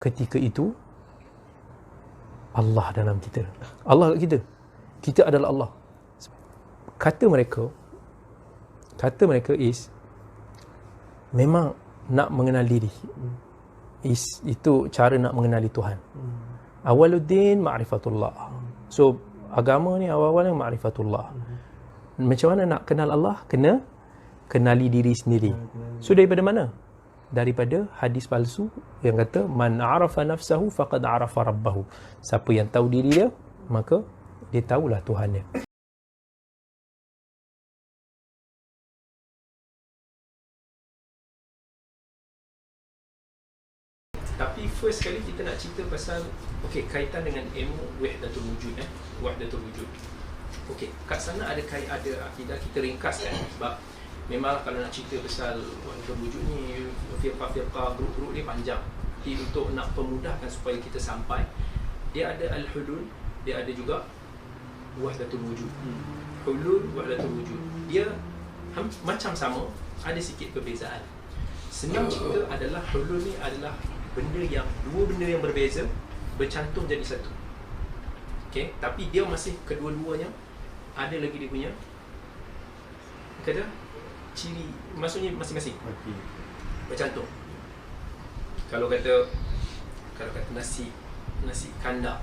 ketika itu Allah dalam kita. Allah kat kita. Kita adalah Allah. Kata mereka is memang nak mengenal diri. Itu cara nak mengenali Tuhan. Awaluddin ma'rifatullah. So agama ni awal-awalnya ma'rifatullah. Macam mana nak kenal Allah? Kena kenali diri sendiri. So daripada mana? Daripada hadis palsu yang kata man arafa nafsahu faqad arafa rabbahu. Siapa yang tahu diri dia, maka dia tahulah Tuhan dia. Tapi first kali kita nak cerita pasal kaitan dengan ilmu wahdatul wujud wahdatul wujud. Kat sana ada akidah, kita ringkaskan sebab memang kalau nak cerita pasal wahdatul wujud ni firqah-firqah, grup-grup ni panjang. Jadi untuk nak pemudahkan supaya kita sampai, dia ada al-hulul, dia ada juga wahdatul wujud. Hulul, wahdatul wujud, dia macam sama, ada sikit perbezaan. Senang cerita adalah hulul ni adalah dua benda yang berbeza bercantum jadi satu. Tapi dia masih kedua-duanya ada lagi dia punya kata ciri, maksudnya masing-masing bercantum. Kalau kata nasi kandar,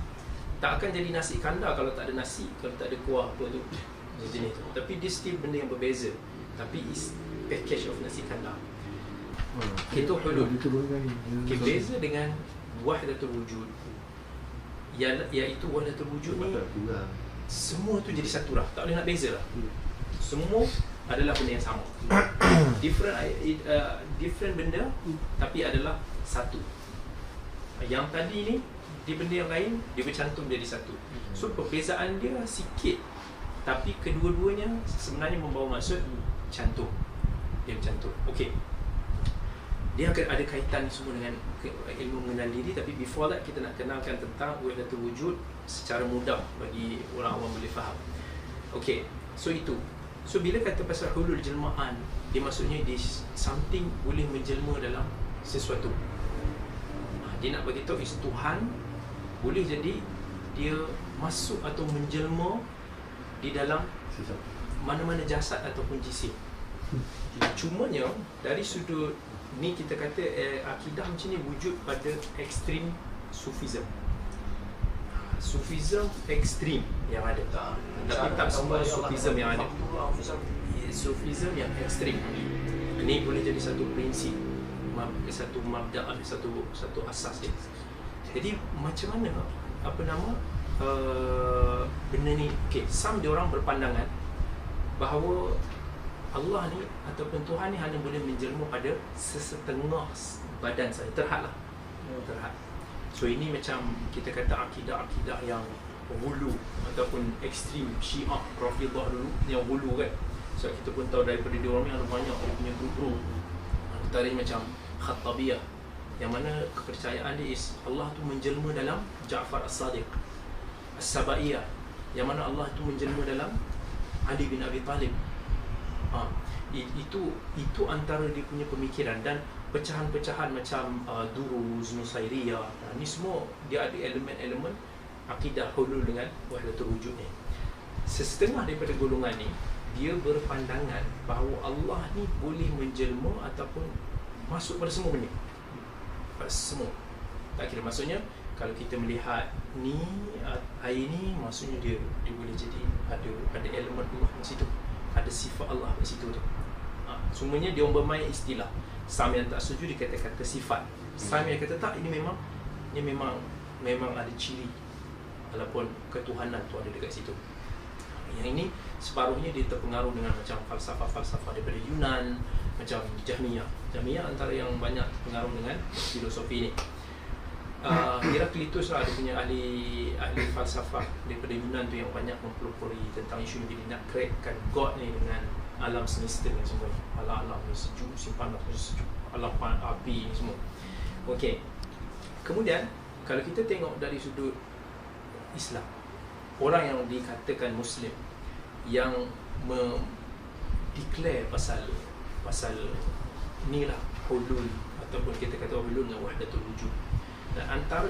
tak akan jadi nasi kandar kalau tak ada nasi, kalau tak ada kuah apa tu jenis tu. Tapi dia still benda yang berbeza, tapi is package of nasi kandar. Itu hulul. Beza dengan wahdatul wujud, iaitu wahdatul wujud ni semua tu jadi satu lah, tak boleh nak beza lah. Semua adalah benda yang sama. Different benda tapi adalah satu. Yang tadi ni di benda yang lain dia bercantum jadi satu. So perbezaan dia sikit, tapi kedua-duanya sebenarnya membawa maksud cantum. Dia bercantum. Dia akan ada kaitan semua dengan ilmu mengenal diri. Tapi before that, kita nak kenalkan tentang wahdatul wujud secara mudah bagi orang awam boleh faham. So itu. So bila kata pasal hulul jelmaan, dia maksudnya something boleh menjelma dalam sesuatu. Dia nak beritahu is Tuhan boleh jadi dia masuk atau menjelma di dalam mana-mana jasad ataupun jisim. Cumanya dari sudut ni kita kata akidah macam ni wujud pada ekstrim Sufism. Sufism ekstrim yang ada, tapi tak semua Sufism yang ada. Sufism yang ekstrim ni boleh jadi satu prinsip, satu mabda', satu asas dia. Jadi macam mana benda ni? Some dia orang berpandangan bahawa Allah ni ataupun Tuhan ni hanya boleh menjelma pada sesetengah badan saja, terhad. So ini macam kita kata akidah yang hulu ataupun ekstrim Syiah Rafidhah dulu yang hulu kan. So kita pun tahu daripada dia orang ni ada banyak dia punya grup-grup. Antaranya macam Khattabiyah, yang mana kepercayaan dia is Allah tu menjelma dalam Ja'far As-Sadiq. As-Sabaiyah, yang mana Allah tu menjelma dalam Ali bin Abi Talib. Itu antara dia punya pemikiran. Dan pecahan-pecahan macam Duruz, Nusairiyah, ni semua dia ada elemen-elemen akidah hulul dengan wahdatul wujud ni. Setengah daripada golongan ni dia berpandangan bahawa Allah ni boleh menjelma ataupun masuk pada semua benda, pada semua. Tak kira, maksudnya kalau kita melihat ni air ni, maksudnya dia boleh jadi ada elemen Allah di situ, ada sifat Allah di situ tu. Semuanya dia orang bermain istilah. Sam yang tak setuju dia kata sifat. Sam yang kata tak, ini memang ada ciri walaupun ketuhanan tu ada dekat situ. Yang ini separuhnya dia terpengaruh dengan macam falsafah-falsafah daripada Yunan, macam Jahmiyah. Jahmiyah antara yang banyak pengaruh dengan filosofi ni. Heraklitus lah, dia punya ahli falsafah daripada Yunan tu yang banyak mempelopori tentang isu ni. Dia nak createkan God ni dengan alam semesta ni semua. Alam ni sejuk, simpanan sejuk, alam api ni semua. Kemudian kalau kita tengok dari sudut Islam, orang yang dikatakan Muslim yang declare pasal ni lah hulul, ataupun kita kata hulul dengan wahdatul wujud. Dan antara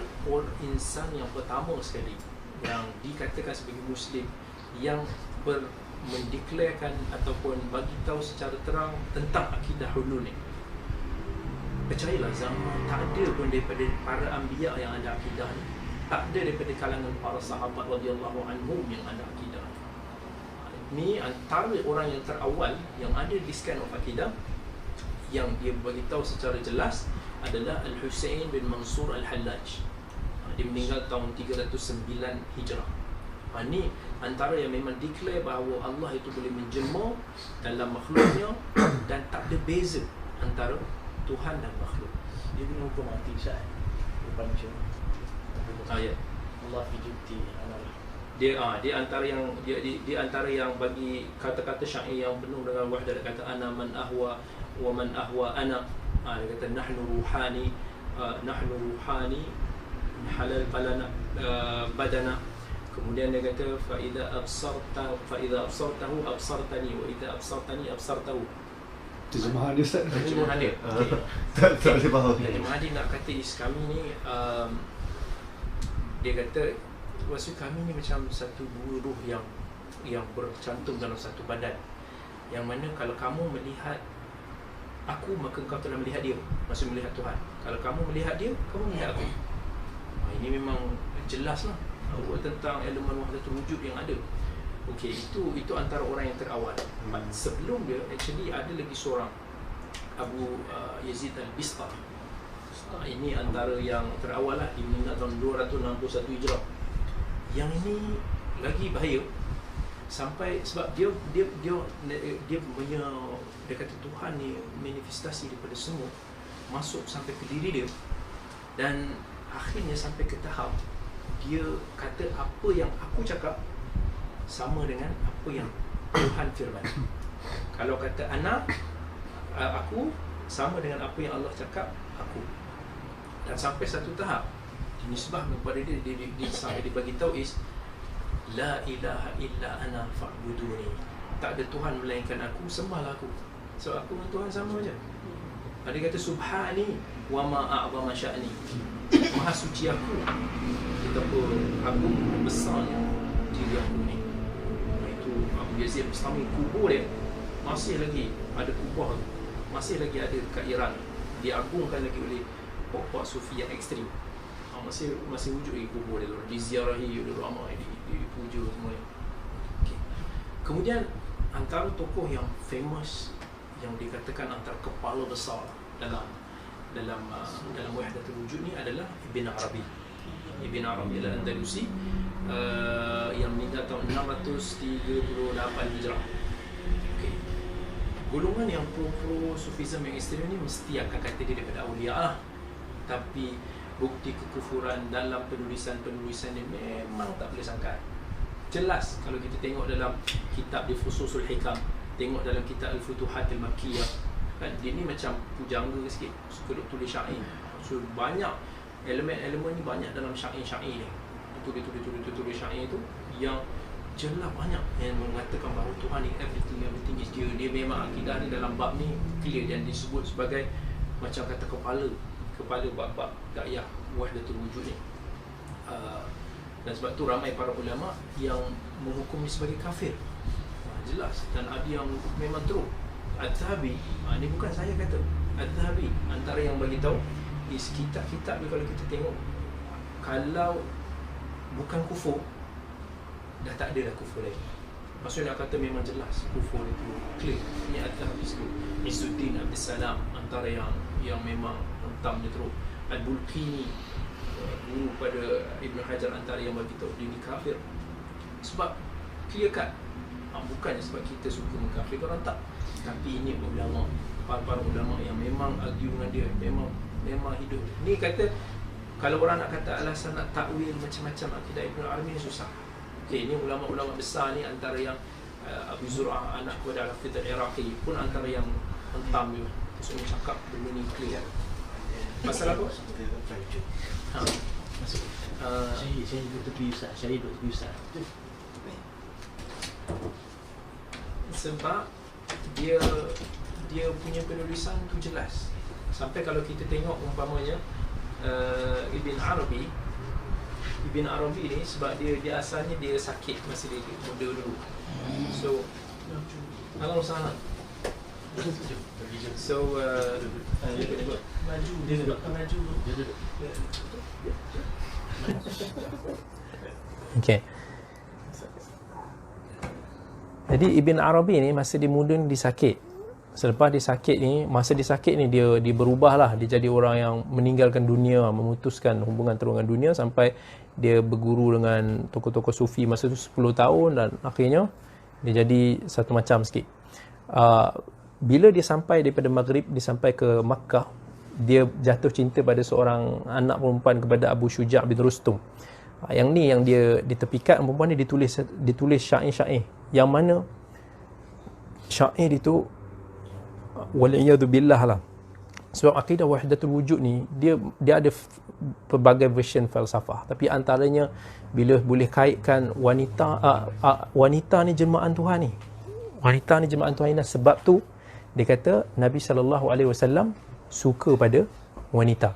insan yang pertama sekali yang dikatakan sebagai Muslim yang mendeklarkan ataupun bagi tahu secara terang tentang akidah hulul ni, percayalah zaman tak ada pun daripada para anbiya yang ada akidah ni, tak ada daripada kalangan para sahabat radhiyallahu anhum yang ada akidah ni. Antara orang yang terawal yang ada this kind of akidah yang dia bagi tahu secara jelas adalah Al-Husain bin Mansur Al-Hallaj. Dia meninggal tahun 309 Hijrah. Ini antara yang memang declare bahawa Allah itu boleh menjema dalam makhluknya dan tak ada beza antara Tuhan dan makhluk. Dia guna hukum mati Syah. Bukan macam Ya. Allah fi jibti amal. Dia antara yang bagi kata-kata syair yang penuh dengan wahdat, kata ana man ahwa wa man ahwa ana. Dia kata nahnu ruhani halal falana badana. Kemudian dia kata fa idza absartahu absartani wa idza absartani absartahu. Terjemahan dia Ustaz. Terjemahan dia. Okey. Tak boleh faham. Terjemahan dia nak kata kami ni dia kata maksud kami ni macam satu dua ruh yang bercantum dalam satu badan, yang mana kalau kamu melihat aku maka kau telah melihat dia, maksud melihat Tuhan. Kalau kamu melihat dia, kamu melihat aku. Ini memang jelas lah tentang elemen wahdatul wujud yang ada. Okey, itu antara orang yang terawal. Sebelum dia actually ada lagi seorang, Abu Yazid Al-Bistami. Ini antara yang terawal lah, dia meninggal tahun 261 Hijrah. Yang ini lagi bahaya sampai sebab dia punya, dia kata Tuhan ni manifestasi daripada semua masuk sampai ke diri dia, dan akhirnya sampai ke tahap dia kata apa yang aku cakap sama dengan apa yang Tuhan firman. Kalau kata aku sama dengan apa yang Allah cakap aku. Dan sampai satu tahap dinisbah kepada dia sampai dia bagi tahu la ilaha illa ana fa'buduni. Tak ada Tuhan melainkan aku, sembahlah aku. So aku dengan Tuhan sama je. Dia kata subhani wa ma a'zama sya'ni. Maha suci aku, betapa agung besarnya diri aku ni. Itu Abu Yazid Bistami. Kubur dia masih lagi ada, kubur masih lagi ada dekat Iran, diagungkan lagi oleh puak-puak sufi yang ekstrim. Masih wujud lagi kubur dia, diziarahi oleh ramai, dipuja semuanya. Okay. Kemudian antara tokoh yang famous yang dikatakan antara kepala besar dalam wahdatul wujud ni adalah Ibn Arabi. Ibn Arabi Al-Andalusi yang meninggal tahun 638 Hijrah. Okay. Golongan yang pro sufism yang ekstrim ni mesti akan kata dia daripada awliya lah. Tapi bukti kekufuran dalam penulisan ni memang tak boleh sangka. Jelas kalau kita tengok dalam kitab di Fususul Hikam, tengok dalam kitab Al-Futuhat Al-Makkiyah, kan dia ni macam pujangga sikit, suka tulis syair. So banyak elemen-elemen ni banyak dalam syair-syair ni. Tulis syair tu yang jelas banyak yang mengatakan bahawa Tuhan ni everything is dia memang akidah ni dalam bab ni clear, dan disebut sebagai macam kata kepala bab-bab dakwah wahdatul wujud ni. Dan sebab tu ramai para ulama yang menghukumnya sebagai kafir. Jelas, dan ada yang memang teruk. Al-Zahabi, ni bukan saya kata, Al-Zahabi antara yang bagi tahu kitab-kitab ni kalau kita tengok, kalau bukan kufur, dah tak ada dah kufur lagi. Maksudnya nak kata memang jelas kufur itu clear. Ini Al-Zahabi sebut. Izzuddin Abdul Salam antara yang memang hentam dia teruk. Al-Bulqini guru pada Ibn Hajar antara yang bagi tahu dia ni kafir. Sebab clear cut. Bukannya sebab kita suka mengkafirkan orang, tak. Tapi ini ulama, para ulama yang memang argue dengan dia, memang hidup. Ni kata kalau orang nak kata alasan nak takwil macam-macam akidah Ibn Arabi ni susah. Okay, ini ulama-ulama besar ni antara yang Abu Zur'ah anak kepada Al-Hafidh Al-Iraqi pun antara yang hentam dia. Maksudnya cakap benda ni clear. Pasal apa? Masuk. Saya duduk tepi Ustaz. Sebab dia punya penulisan tu jelas. Sampai kalau kita tengok umpamanya Ibn Arabi ni sebab dia asalnya dia sakit masa dia muda dulu. So Alam sana. So maju dia sebabkan maju. Okay. Jadi Ibn Arabi ni masa dia muda ni dia sakit. Selepas dia sakit ni, masa dia sakit ni dia berubah lah. Dia jadi orang yang meninggalkan dunia, memutuskan hubungan terus dengan dunia sampai dia berguru dengan tokoh-tokoh sufi masa tu 10 tahun dan akhirnya dia jadi satu macam sikit. Bila dia sampai daripada Maghrib, dia sampai ke Makkah, dia jatuh cinta pada seorang anak perempuan kepada Abu Syuja' bin Rustum. Yang ni yang dia tepikat, perempuan ni ditulis syair-syair yang mana syair itu wal'iyadzubillah lah. Sebab akidah wahdatul wujud ni dia ada pelbagai version falsafah, tapi antaranya bila boleh kaitkan wanita ni jelmaan Tuhan ni. Wanita ni jelmaan Tuhan ni, sebab tu dia kata Nabi SAW suka pada wanita.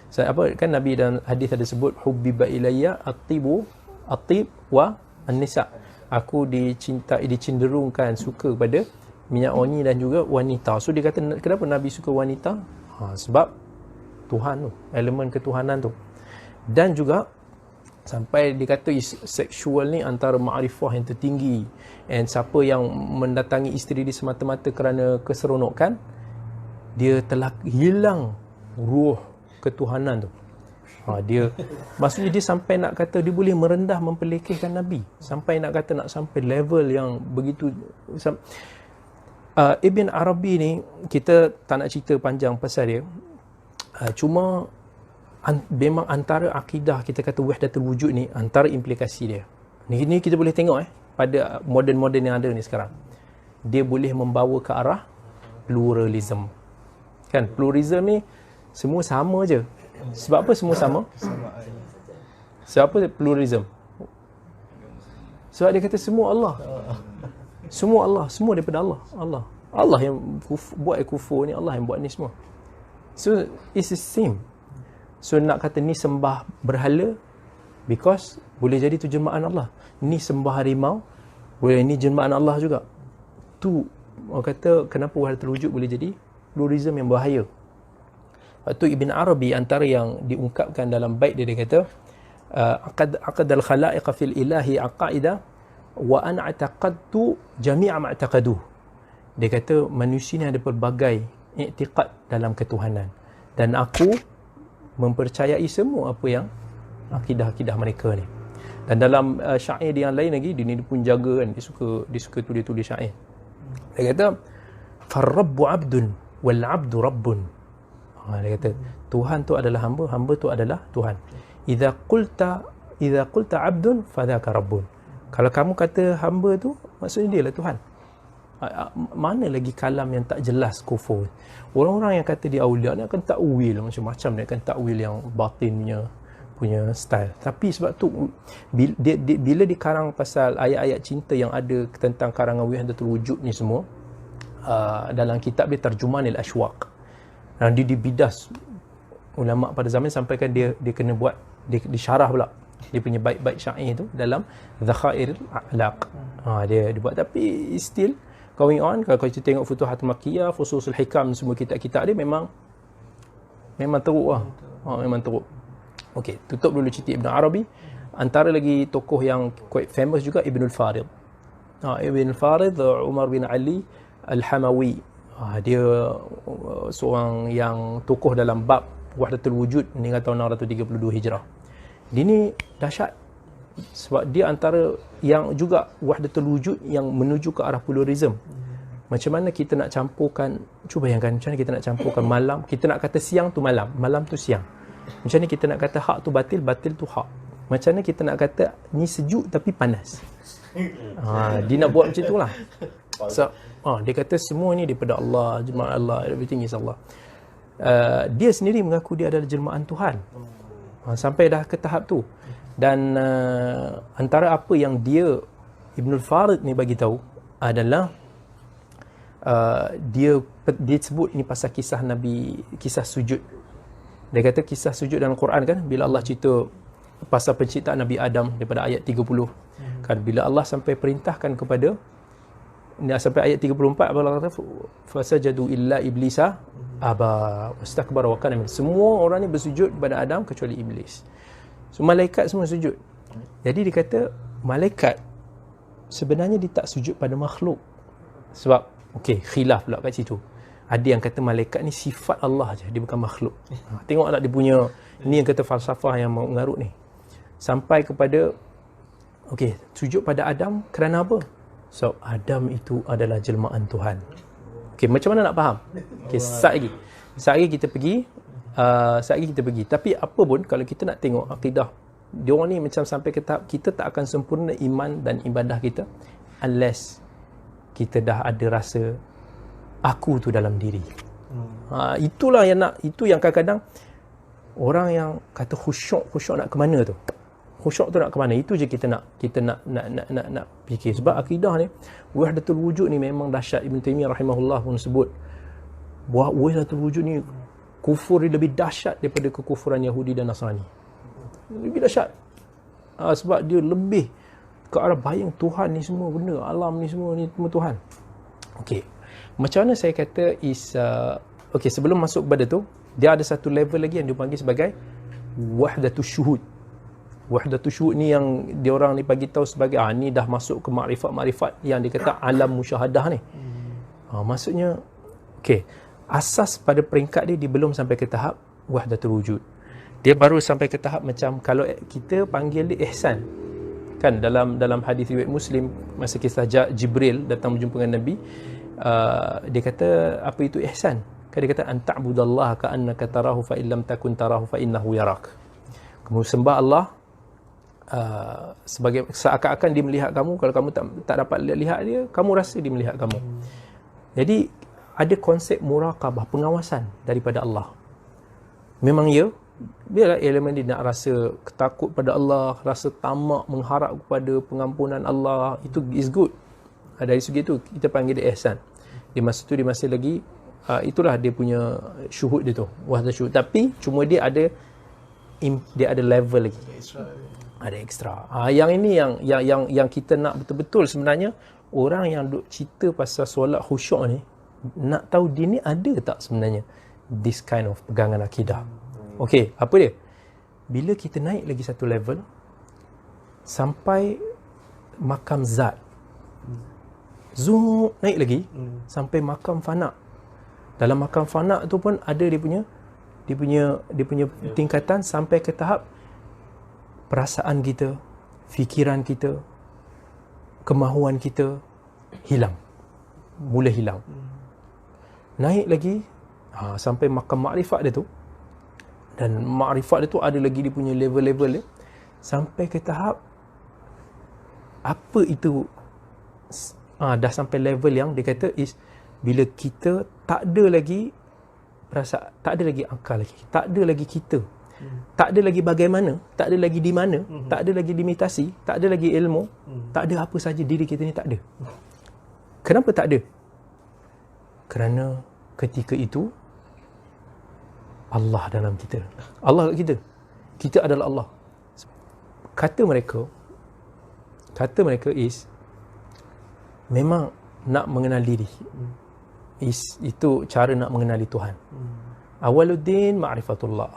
Sebab apa kan Nabi dan hadis ada sebut hubbiba ilayya at-tib wa an-nisa. Aku dicenderungkan suka pada minyak wangi dan juga wanita. So dia kata kenapa Nabi suka wanita? Sebab Tuhan tu, elemen ketuhanan tu. Dan juga sampai dia kata seksual ni antara ma'rifah yang tertinggi, and siapa yang mendatangi isteri dia semata-mata kerana keseronokan, dia telah hilang ruh ketuhanan tu. Dia maksudnya dia sampai nak kata dia boleh merendah mempelekehkan Nabi, sampai nak kata nak sampai level yang begitu. Ibn Arabi ni kita tak nak cerita panjang pasal dia. Cuma memang antara akidah kita kata wahdatul wujud ni, antara implikasi dia ni kita boleh tengok pada moden-moden yang ada ni sekarang, dia boleh membawa ke arah pluralism. Kan pluralism ni semua sama je. Sebab apa semua sama? Sebab apa pluralism? Sebab dia kata semua Allah. Semua Allah, semua daripada Allah. Allah yang buat kufur ni, Allah yang buat ni semua. So it's the same. So nak kata ni sembah berhala because boleh jadi tu jelmaan Allah. Ni sembah harimau, boleh ni jelmaan Allah juga. Tu orang kata kenapa wahdatul wujud boleh jadi pluralism yang bahaya. Waktu Ibn Arabi antara yang diungkapkan dalam bait dia kata aqad al-khalaiq fil ilahi aqaida wa ana i'taqadtu jami'a ma i'taqaduh. Dia kata manusia ni ada pelbagai i'tiqad dalam ketuhanan dan aku mempercayai semua apa yang akidah-akidah mereka ni. Dan dalam syair dia yang lain lagi, dia pun jaga kan, dia suka tulis syair. Dia kata farrabbu abdun wal abdu rabbun. Dia kata Tuhan tu adalah hamba, hamba tu adalah Tuhan. Idza qulta abdun fadzaka rabbun. Kalau kamu kata hamba tu, maksudnya dia lah Tuhan. Mana lagi kalam yang tak jelas kufur. Orang-orang yang kata dia aulia ni akan takwil macam-macam, dia akan takwil yang batin punya style. Tapi sebab tu bila dikarang pasal ayat-ayat cinta yang ada tentang karangan wahdatul wujud ni semua, dalam kitab dia Tarjumanil Ashwaq, dan dia dibidas ulama pada zaman sampaikan dia kena buat dia syarah pula dia punya bait-bait syair tu dalam Zakhairul A'laq. Dia buat, tapi still going on. Kalau kita tengok Futuhatul Makkiyah, Fususul Hikam, semua kitab-kitab dia memang teruk lah. Memang teruk. Okey, tutup dulu cerita Ibn Arabi. Antara lagi tokoh yang quite famous juga Ibnul Farid. Ibn Farid Umar bin Ali Al-Hamawi. Dia seorang yang tokoh dalam bab wahdatul wujud meninggal tahun 632 Hijrah. Dia ni dahsyat sebab dia antara yang juga wahdatul wujud yang menuju ke arah pluralism. Macam mana kita nak campurkan, cuba bayangkan macam mana kita nak campurkan malam, kita nak kata siang tu malam, malam tu siang. Macam mana kita nak kata hak tu batil, batil tu hak. Macam mana kita nak kata ni sejuk tapi panas. Dia nak buat macam tu lah. So, dia kata semua ni daripada Allah, jelmaan Allah, everything is Allah. Dia sendiri mengaku dia adalah jelmaan Tuhan. Sampai dah ke tahap tu. Dan antara apa yang dia Ibnul Farid ni bagi tahu adalah dia sebut ini pasal kisah Nabi, kisah sujud Dia kata kisah sujud dalam Quran kan, bila Allah cerita pasal penciptaan Nabi Adam daripada ayat 30 kan, bila Allah sampai perintahkan kepada sampai ayat 34, Allah kata fasajadu illa iblisa aba wastakbara wa kana min. Semua orang ni bersujud kepada Adam kecuali iblis. So malaikat semua sujud. Jadi dia kata malaikat sebenarnya dia tak sujud pada makhluk. Sebab khilaf pula kat situ. Ada yang kata malaikat ni sifat Allah je, dia bukan makhluk. Tengoklah dia punya, ni yang kata falsafah yang mengarut ni. Sampai kepada sujud pada Adam kerana apa? So Adam itu adalah jelmaan Tuhan. Macam mana nak faham? Saat lagi kita pergi. Tapi apa pun kalau kita nak tengok akidah diorang ni, macam sampai ke tahap kita tak akan sempurna iman dan ibadah kita unless kita dah ada rasa aku tu dalam diri. Itulah yang nak, itu yang kadang-kadang orang yang kata khusyuk nak ke mana tu? Khusyuk tu nak ke mana? Itu je kita nak fikir. Sebab akidah ni, wahdatul wujud ni memang dahsyat. Ibn Taymiyah rahimahullah pun sebut wahdatul wujud ni kufur dia lebih dahsyat daripada kekufuran Yahudi dan Nasrani. Lebih dahsyat. Sebab dia lebih ke arah bayang Tuhan ni semua benda, alam ni semua ni semua Tuhan. Macam mana saya kata is sebelum masuk kepada tu, dia ada satu level lagi yang dipanggil sebagai wahdatul syuhud. Wahdatul syuhud ni yang diorang ni bagi tahu sebagai ni dah masuk ke makrifat yang dikata alam musyahadah ni. Maksudnya asas pada peringkat dia belum sampai ke tahap wahdatul wujud. Dia baru sampai ke tahap macam kalau kita panggil dia ihsan. Kan dalam hadis riwayat Muslim, masa kisah Jibril datang berjumpa dengan Nabi, dia kata apa itu ihsan? Kan dia kata anta'budallaha ka'annaka tarahu fa illam takun tarahu fa innahu yarak. Kamu sembah Allah sebagai seakan-akan dia melihat kamu. Kalau kamu tak dapat lihat dia, kamu rasa dia melihat kamu. Jadi ada konsep muraqabah, pengawasan daripada Allah. Memang biarlah elemen dia nak rasa takut pada Allah, rasa tamak, mengharap kepada pengampunan Allah, itu is good. Dari segi itu kita panggil dia ihsan. Dia masa tu dia masih lagi itulah dia punya syuhud dia tu, wahdatul syuhud. Tapi cuma dia ada level lagi. Ada ekstra. Yang ini yang kita nak betul-betul sebenarnya, orang yang duk cerita pasal solat khusyuk ni nak tahu dia ni ada tak sebenarnya this kind of pegangan akidah. Apa dia? Bila kita naik lagi satu level sampai makam zat, zoom naik lagi sampai makam fana. Dalam makam fana tu pun ada dia punya tingkatan sampai ke tahap perasaan kita, fikiran kita, kemahuan kita mula hilang. Naik lagi sampai makam makrifat dia tu. Dan makrifat dia tu ada lagi dia punya level-level dia. Sampai ke tahap apa itu dah sampai level yang dia kata is bila kita tak ada lagi tak ada lagi akal lagi, tak ada lagi kita, tak ada lagi bagaimana, tak ada lagi di mana, tak ada lagi limitasi, tak ada lagi ilmu, tak ada apa saja, diri kita ni tak ada. Kenapa tak ada? Kerana ketika itu Allah dalam kita. Allah kat kita. Kita adalah Allah. Kata mereka is memang nak mengenal diri. Itu cara nak mengenali Tuhan. Awaluddin ma'rifatullah.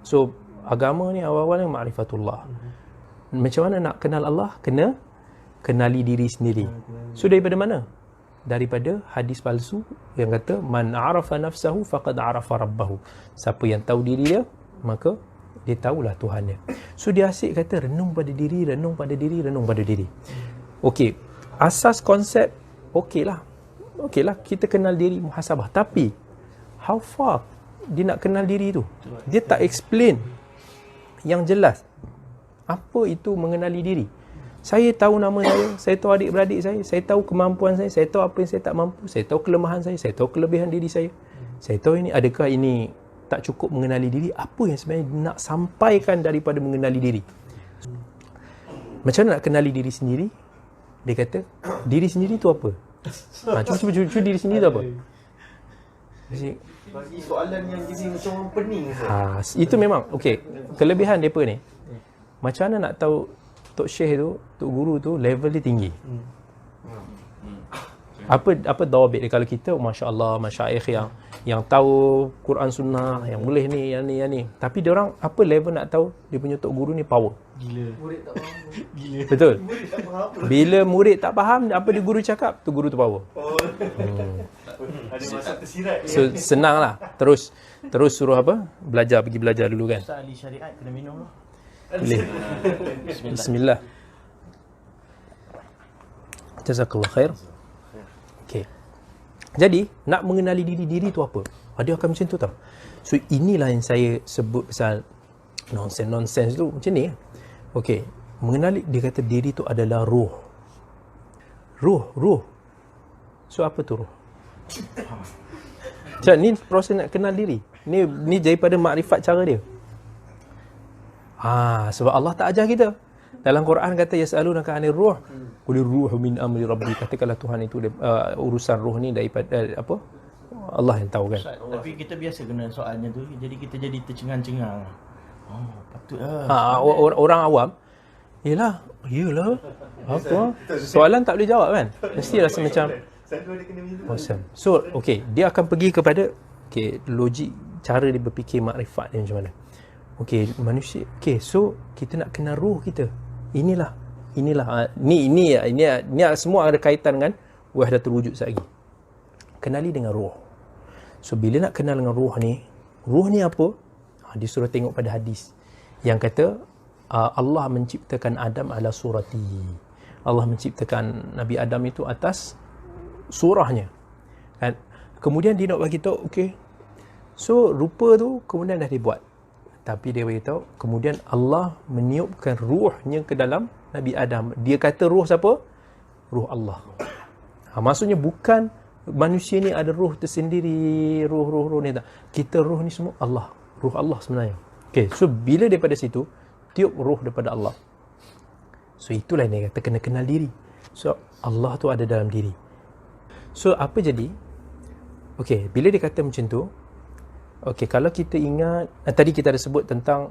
So agama ni awal-awalnya ma'rifatullah. Macam mana nak kenal Allah? Kena kenali diri sendiri. So daripada mana? Daripada hadis palsu yang kata man arafa nafsahu faqad arafa rabbahu. Siapa yang tahu diri dia, maka dia tahulah Tuhan dia. So dia asyik kata renung pada diri. Asas konsep okeylah kita kenal diri, muhasabah. Tapi how far dia nak kenal diri tu? Dia tak explain yang jelas apa itu mengenali diri. Saya tahu nama saya tahu adik-beradik saya tahu kemampuan saya tahu apa yang saya tak mampu, saya tahu kelemahan saya tahu kelebihan diri saya tahu ini. Adakah ini tak cukup mengenali diri? Apa yang sebenarnya nak sampaikan daripada mengenali diri? Macam mana nak kenali diri sendiri? Dia kata, diri sendiri tu apa? Cuba diri sendiri tu apa? Bagi soalan yang jadi macam orang pening. Itu memang okey. Kelebihan depa ni, macam mana nak tahu Tok Syekh tu, Tok Guru tu level dia tinggi. Apa dawabit dia? Kalau kita masya-Allah masyaikh yang tahu Quran Sunnah, yang boleh ni, yang ni. Tapi dia orang apa level nak tahu dia punya Tok Guru ni power? Gila. Murid tak faham. Gila. Betul. Murid tak faham apa. Bila murid tak faham apa dia guru cakap, tu guru tu power. Ada masa tersirat. So senanglah. Terus suruh apa? Pergi belajar dulu kan. Ustaz ahli syariat kena minum lah. Boleh. Bismillah. Jazakallah khair. Okey. Jadi, nak mengenali diri tu apa? Dia akan macam tu tau. So, inilah yang saya sebut pasal nonsense tu macam ni. Okey. Mengenali, dia kata diri tu adalah ruh. Ruh. So, apa tu ruh? Macam ni proses nak kenal diri. Ni daripada makrifat cara dia. Sebab Allah tak ajar kita. Dalam Quran kata yas'alunaka 'anir ruh. Qul ruhu min amri rabbi. Katakanlah Tuhan itu urusan ruh ni daripada apa? Allah yang tahu kan. Tapi kita biasa kena soalnya tu, jadi kita jadi tercengang-cengang. Patutlah. Orang awam, Yelah. Apa? Soalan tak boleh jawab kan? Mesti rasa macam awesome. So, okay, dia akan pergi kepada logik cara dia berfikir makrifat dia macam mana. Okay, manusia. Okay, so kita nak kenal ruh kita. Inilah. Ini semua ada kaitan dengan wahdatul wujud sekali. Kenali dengan ruh. So, bila nak kenal dengan ruh ni apa? Dia suruh tengok pada hadis yang kata Allah menciptakan Adam ala surati. Allah menciptakan Nabi Adam itu atas surahnya. Kan? Kemudian dia nak bagi tahu, okay, so rupa tu kemudian dah dibuat. Tapi dia beritahu, kemudian Allah meniupkan ruhnya ke dalam Nabi Adam. Dia kata ruh siapa? Ruh Allah. Maksudnya bukan manusia ni ada ruh tersendiri, ruh ni tak. Kita ruh ni semua Allah. Ruh Allah sebenarnya. Okay, so bila daripada situ, tiup ruh daripada Allah. So itulah yang dia kata kena kenal diri. So Allah tu ada dalam diri. So apa jadi? Okay, bila dia kata macam tu, okay, kalau kita ingat, tadi kita ada sebut tentang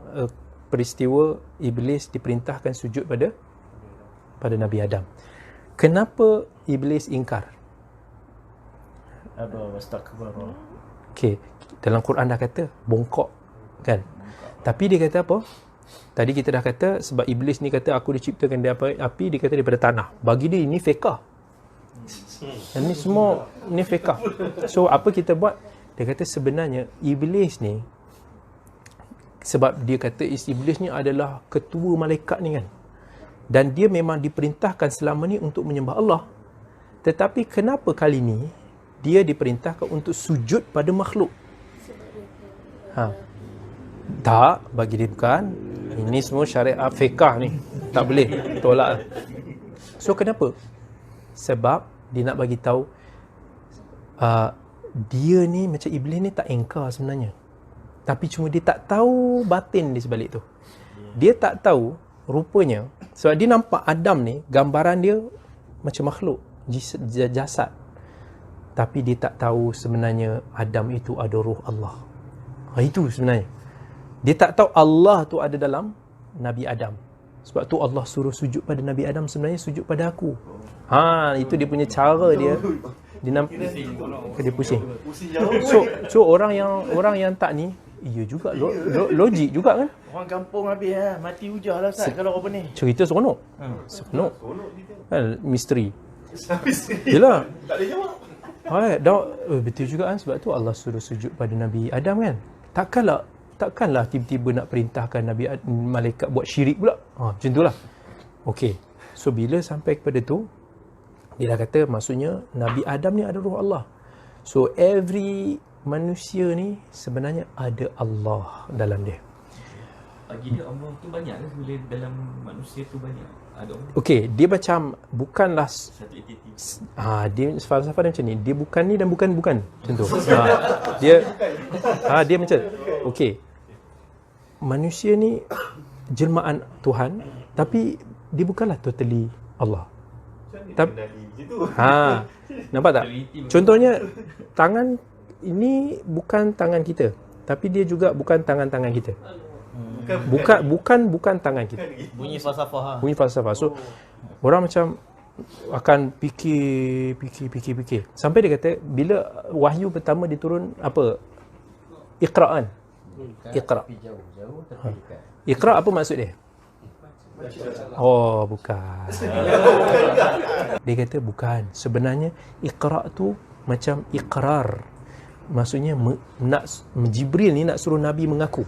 peristiwa Iblis diperintahkan sujud pada Nabi Adam. Kenapa Iblis ingkar? Astagfirullah. Okay, dalam Quran dah kata bongkok kan? Tapi dia kata apa? Tadi kita dah kata sebab Iblis ni kata aku diciptakan dari api, dia kata daripada tanah. Bagi dia ini fiqah. Dan ni semua ni fiqah. So apa kita buat? Dia kata sebenarnya Iblis ni, sebab dia kata Iblis ni adalah ketua malaikat ni kan, dan dia memang diperintahkan selama ni untuk menyembah Allah. Tetapi kenapa kali ni dia diperintahkan untuk sujud pada makhluk? Tak, bagi dia bukan. Ini semua syariat fiqah ni, tak boleh tolak. So kenapa? Sebab dia nak bagi tahu dia ni macam Iblis ni tak engkar sebenarnya. Tapi cuma dia tak tahu batin di sebalik tu. Dia tak tahu rupanya, sebab dia nampak Adam ni, gambaran dia macam makhluk, jasad. Tapi dia tak tahu sebenarnya Adam itu ada ruh Allah. Itu sebenarnya. Dia tak tahu Allah tu ada dalam Nabi Adam. Sebab tu Allah suruh sujud pada Nabi Adam, sebenarnya sujud pada aku. Itu dia punya cara dia. Dia nampak dia pusing. So orang yang tak ni, iya juga logik juga kan. Orang kampung habis mati hujah lah Ustaz kalau apa ni. Cerita seronok. Seronok. Misteri. Yalah. Tak ada jawab. Betul juga kan, sebab tu Allah suruh sujud pada Nabi Adam kan. Takkanlah tiba-tiba nak perintahkan malaikat buat syirik pula. Macam itulah. Okey. So bila sampai kepada tu, dia dah kata maksudnya Nabi Adam ni ada ruh Allah. So every manusia ni sebenarnya ada Allah dalam dia. Bagi dia Allah tu banyak kan, bila dalam manusia tu banyak ada Allah. Okey, dia macam bukanlah dia falsafah dia macam ni. Dia bukan ni dan bukan macam tu. Dia macam okey. Manusia ni jelmaan Tuhan, tapi dia bukanlah totally Allah. Nampak tak? Contohnya tangan ini bukan tangan kita, tapi dia juga bukan tangan-tangan kita. Bukan tangan kita. Bunyi falsafah. Bunyi falsafah. So orang macam akan fikir sampai dia kata bila wahyu pertama diturun apa? Iqra kan? Iqra. Jauh tapi dekat. Iqra apa maksud dia? Oh, bukan. Dia kata bukan. Sebenarnya Iqra tu macam iqrar. Maksudnya Jibril ni nak suruh Nabi mengaku.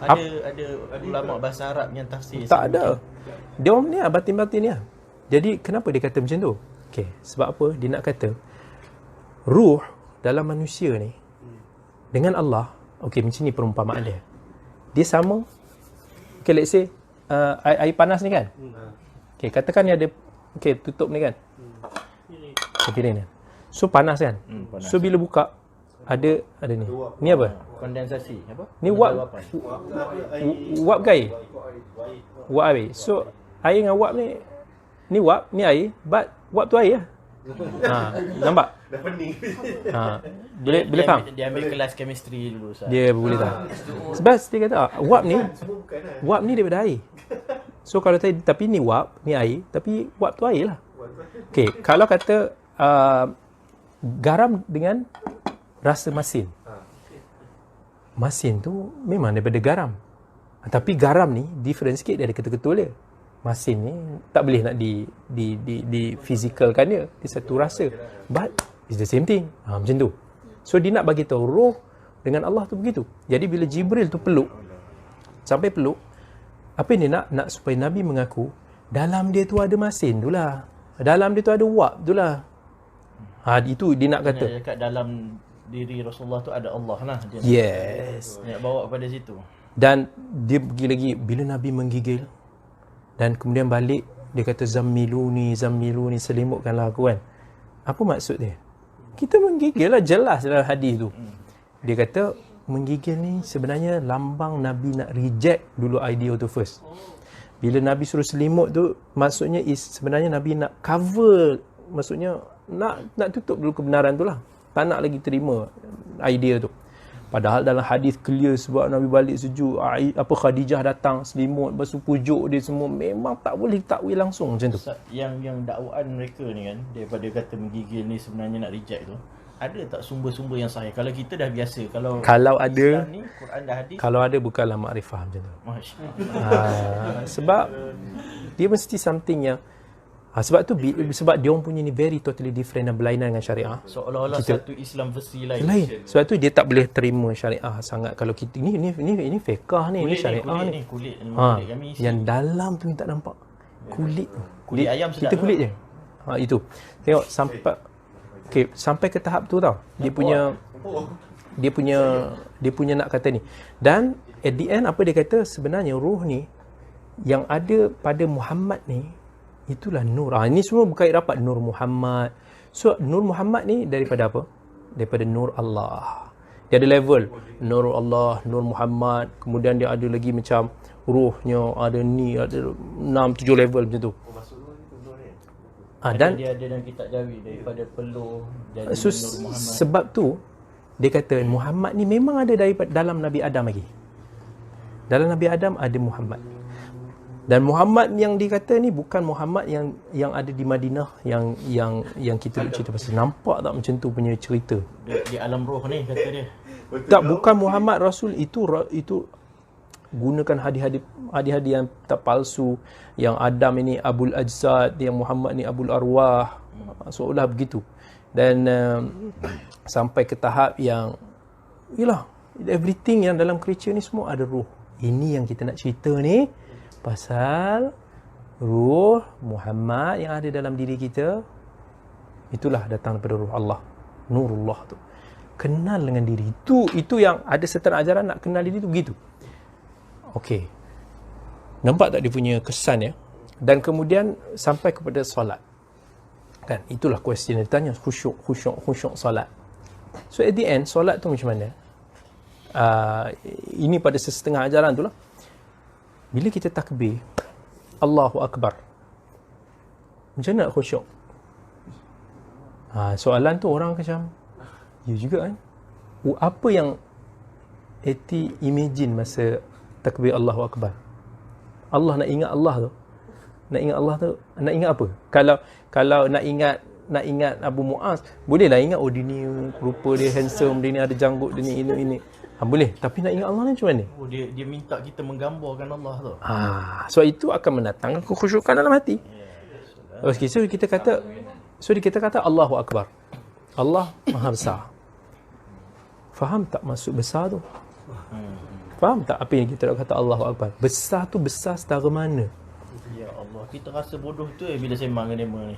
Ada ulama bahasa Arab yang tafsir. Tak ada. Dia orang ni batin-batin ni. Jadi kenapa dia kata macam tu? Okey, sebab apa? Dia nak kata ruh dalam manusia ni dengan Allah. Okey, macam ni perumpamaan dia. Dia sama. Okey, let's say air panas ni kan. Okey, katakan ni ada tutup ni kan. Okey ni. So panas kan. Panas. So bila buka ada ni. Ni apa? Kondensasi apa? Ni wap ke air? Wap air. So air dengan wap ni wap, ni air, but wap tu air lah. Nampak? Dah pening. Boleh faham? Dia ambil kelas chemistry dulu Ustaz. Dia boleh tahu. Sebab dia kata wap ni daripada air. So kalau tapi ni wap, ni air, tapi wap tu air lah. Okey, kalau kata garam dengan rasa masin. Masin tu memang daripada garam. Tapi garam ni different sikit dari ketul-ketul dia. Masin ni tak boleh nak di physicalkan dia. Dia satu rasa. But it's the same thing. Macam tu. So dia nak bagi tahu roh dengan Allah tu begitu. Jadi bila Jibril tu peluk, sampai peluk, apa yang dia nak supaya Nabi mengaku dalam dia tu ada masin tu lah. Dalam dia tu ada wap tu lah. Itu dia nak kata. Dia dekat dalam diri Rasulullah tu ada Allah lah. Dia nak bawa kepada situ. Dan dia pergi lagi bila Nabi menggigil dan kemudian balik dia kata zammiluni selimutkanlah aku kan. Apa maksud dia? Kita menggigil lah, jelas dalam hadis tu. Dia kata menggigil ni sebenarnya lambang Nabi nak reject dulu idea tu first. Bila Nabi suruh selimut tu maksudnya sebenarnya Nabi nak cover, maksudnya nak tutup dulu kebenaran tu lah. Tak nak lagi terima idea tu. Padahal dalam hadis clear sebab Nabi balik sejuk, Khadijah datang selimut, lepas tu pujuk dia semua, memang tak boleh takwil langsung macam tu. Yang dakwaan mereka ni kan, daripada kata menggigil ni sebenarnya nak reject tu, ada tak sumber-sumber yang sahih? Kalau kita dah biasa, kalau ada ni, Quran dah hadis. Kalau ada bukanlah makrifah macam tu. Masya-Allah. Sebab dia mesti something yang sebab dia orang punya ni very totally different dan berlainan dengan syariah. Seolah-olah satu Islam versi lain. Sebab tu dia tak boleh terima syariah sangat. Kalau kita ni fiqh ni, syariah ni. Kulit kami isi. Yang dalam tu ni tak nampak. Kulit ayam sedap. Kita kulit je. Itu. Tengok sampai ke tahap tu tau. Dia punya nak kata ni. Dan at the end apa dia kata sebenarnya ruh ni yang ada pada Muhammad ni itulah nur. Ini semua berkait rapat nur Muhammad. So nur Muhammad ni daripada apa? Daripada nur Allah. Dia ada level nur Allah, nur Muhammad, kemudian dia ada lagi macam ruhnya, ada ni, ada 6-7 level macam tu. Dan dia ada dalam kitab Jawi daripada peluh jadi so, nur Muhammad. Sebab tu dia kata Muhammad ni memang ada daripada dalam Nabi Adam lagi. Dalam Nabi Adam ada Muhammad. Dan Muhammad yang dikata ni bukan Muhammad yang ada di Madinah yang kita cerita pasal. Nampak tak macam tu punya cerita? Di alam roh ni kata dia. Tak, bukan Muhammad Rasul itu gunakan hadis-hadis yang tak palsu, yang Adam ini Abul Ajsad, yang Muhammad ni Abul Arwah, seolah begitu. Dan sampai ke tahap yang everything yang dalam creature ni semua ada ruh. Ini yang kita nak cerita ni pasal ruh Muhammad yang ada dalam diri kita. Itulah datang daripada ruh Allah, nurullah tu. Kenal dengan diri. Itu yang ada setengah ajaran nak kenal diri tu begitu. Okey. Nampak tak dia punya kesan ya? Dan kemudian sampai kepada solat. Kan? Itulah question dia tanya, khusyuk solat. So at the end solat tu macam mana? Ini pada setengah ajaran tu lah. Bila kita takbir Allahu Akbar, macam mana nak khusyuk? Soalan tu orang macam ya juga kan. apa yang Eti imagine masa takbir Allahu Akbar? Allah nak ingat Allah tu. Nak ingat Allah tu, nak ingat apa? Kalau nak ingat Abu Muaz, bolehlah ingat dia ni rupa dia handsome, dia ni ada janggut, dia ni ini. Boleh. Tapi nak ingat Allah ni macam mana? Dia minta kita menggambarkan Allah tu. So itu akan mendatangkan kekhusyukan dalam hati. Okay, so kita kata Allahu Akbar. Allah Maha Besar. Faham tak maksud besar tu? Faham tak apa yang kita nak kata Allahu Akbar? Besar tu besar setara mana? Ya Allah, kita rasa bodoh tu bila sembang dengan demo ni.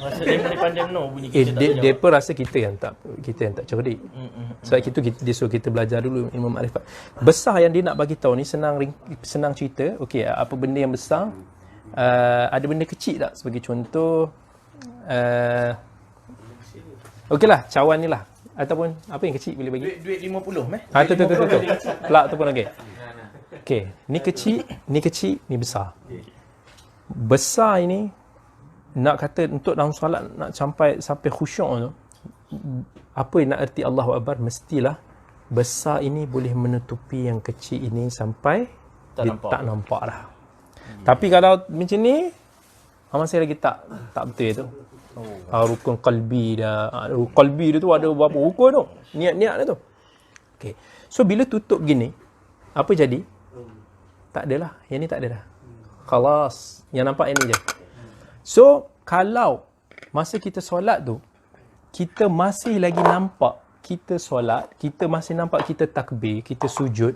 Rasa demo ni pandai no bunyi kita tak dia pun rasa kita yang tak cerdik. Sebab itu dia suruh kita belajar dulu ilmu makrifat. Besar yang dia nak bagi tahu ni senang cerita. Okey, apa benda yang besar? Ada benda kecil tak? Sebagai contoh okeylah, cawan ni lah. Ataupun apa yang kecil boleh bagi? Duit 50 meh. Tu. Pelak tu pun okey. Okey, ni kecil, ni besar. Besar ini nak kata untuk dalam solat nak sampai khusyuk tu, apa yang nak erti Allahu Akbar, mestilah besar ini boleh menutupi yang kecil ini sampai tak nampak dah. Tapi kalau macam ni, masih lagi tak betul tu. Rukun qalbi dah. Qalbi dia tu ada berapa rukun tu? Niat-niat dia tu. Okey. So bila tutup gini, apa jadi? Tak adalah. Yang ni tak ada dah. Khalas. Yang nampak yang ni je. So kalau masa kita solat tu, kita masih lagi nampak kita solat, kita masih nampak kita takbir, kita sujud,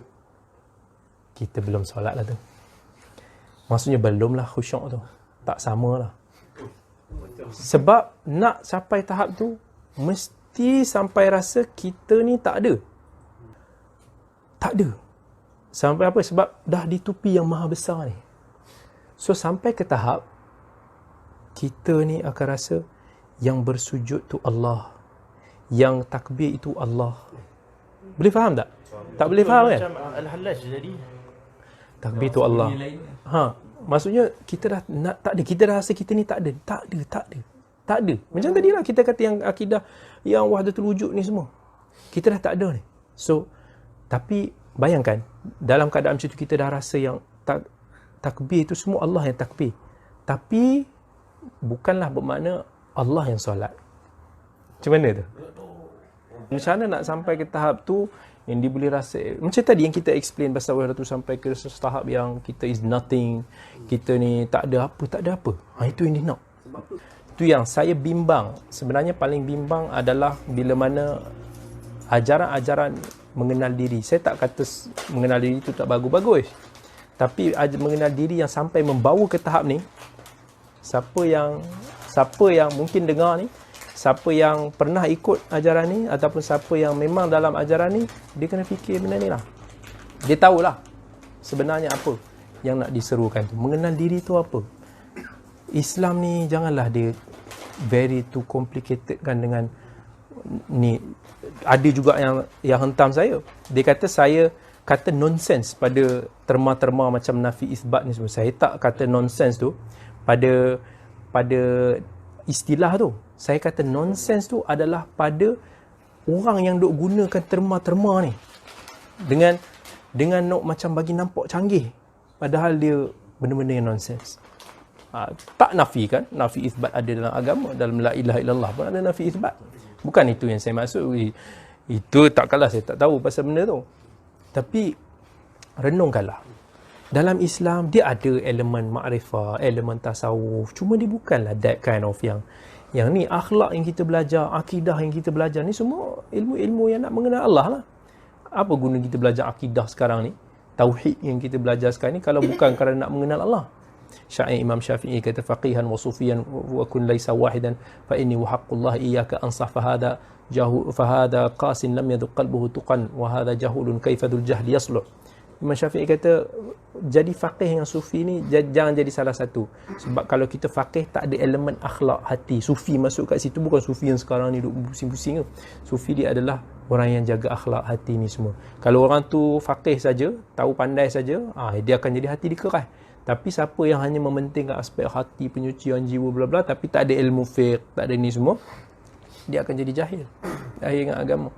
kita belum solat lah tu. Maksudnya belumlah khusyuk tu. Tak samalah. Sebab nak sampai tahap tu, mesti sampai rasa kita ni tak ada. Sampai apa? Sebab dah ditupi yang maha besar ni. So sampai ke tahap, kita ni akan rasa yang bersujud tu Allah. Yang takbir itu Allah. Boleh faham tak? Tak boleh faham kan? Macam Al-Hallaj jadi. Takbir tu Allah. Maksudnya kita dah tak ada. Kita dah rasa kita ni tak ada. Tak ada. Macam tadi lah kita kata yang akidah yang wahdatul wujud ni semua. Kita dah tak ada ni. So, tapi bayangkan dalam keadaan macam tu kita dah rasa yang takbir itu semua Allah yang takbir. Tapi bukanlah bermakna Allah yang solat. Macam mana tu? Macam mana nak sampai ke tahap tu yang dia boleh rasa macam tadi yang kita explain pasal wahdatul sampai ke tahap yang kita is nothing, kita ni tak ada apa. Itu yang dia nak. Itu yang saya bimbang. Sebenarnya paling bimbang adalah bila mana ajaran-ajaran mengenal diri. Saya tak kata mengenal diri itu tak bagus-bagus. Tapi mengenal diri yang sampai membawa ke tahap ni, siapa yang mungkin dengar ni, siapa yang pernah ikut ajaran ni ataupun siapa yang memang dalam ajaran ni, dia kena fikir benda ni lah. Dia tahulah sebenarnya apa yang nak diserukan tu. Mengenal diri tu apa. Islam ni janganlah dia very too complicated kan dengan ni. Ada juga yang hentam saya. Dia kata saya kata nonsense pada terma-terma macam nafi isbat ni semua. Saya tak kata nonsense tu pada istilah tu. Saya kata nonsense tu adalah pada orang yang duk gunakan terma-terma ni dengan nak macam bagi nampak canggih, padahal dia benda-benda yang nonsense. Tak nafi kan, nafi isbat ada dalam agama, dalam la ilaha illallah pun ada nafi isbat. Bukan itu yang saya maksud. Itu takkanlah saya tak tahu pasal benda tu. Tapi renungkanlah. Dalam Islam dia ada elemen makrifah, elemen tasawuf. Cuma dia bukanlah that kind of yang ni akhlak yang kita belajar, akidah yang kita belajar ni semua ilmu-ilmu yang nak mengenal Allah lah. Apa guna kita belajar akidah sekarang ni? Tauhid yang kita belajar sekarang ni kalau bukan kerana nak mengenal Allah. Syair Imam Syafi'i kata faqihan wa sufiyan wa kun laysa wahidan fa inni wa haqqullah iyyaka ansah fahada qasin lam yadhuq qalbuhu tuqan wa hadha jahulun kaifadul jahli yasluh. Imam Syafi'i kata jadi faqih yang sufi ni jangan jadi salah satu. Sebab kalau kita faqih tak ada elemen akhlak hati. Sufi masuk kat situ bukan sufi yang sekarang ni duk pusing-pusing ke. Sufi dia adalah orang yang jaga akhlak hati ni semua. Kalau orang tu faqih saja, tahu pandai saja, dia akan jadi hati dikeras. Tapi siapa yang hanya mementingkan aspek hati, penyucian jiwa bla bla tapi tak ada ilmu fiqh, tak ada ni semua, dia akan jadi jahil. Jahil dengan agama.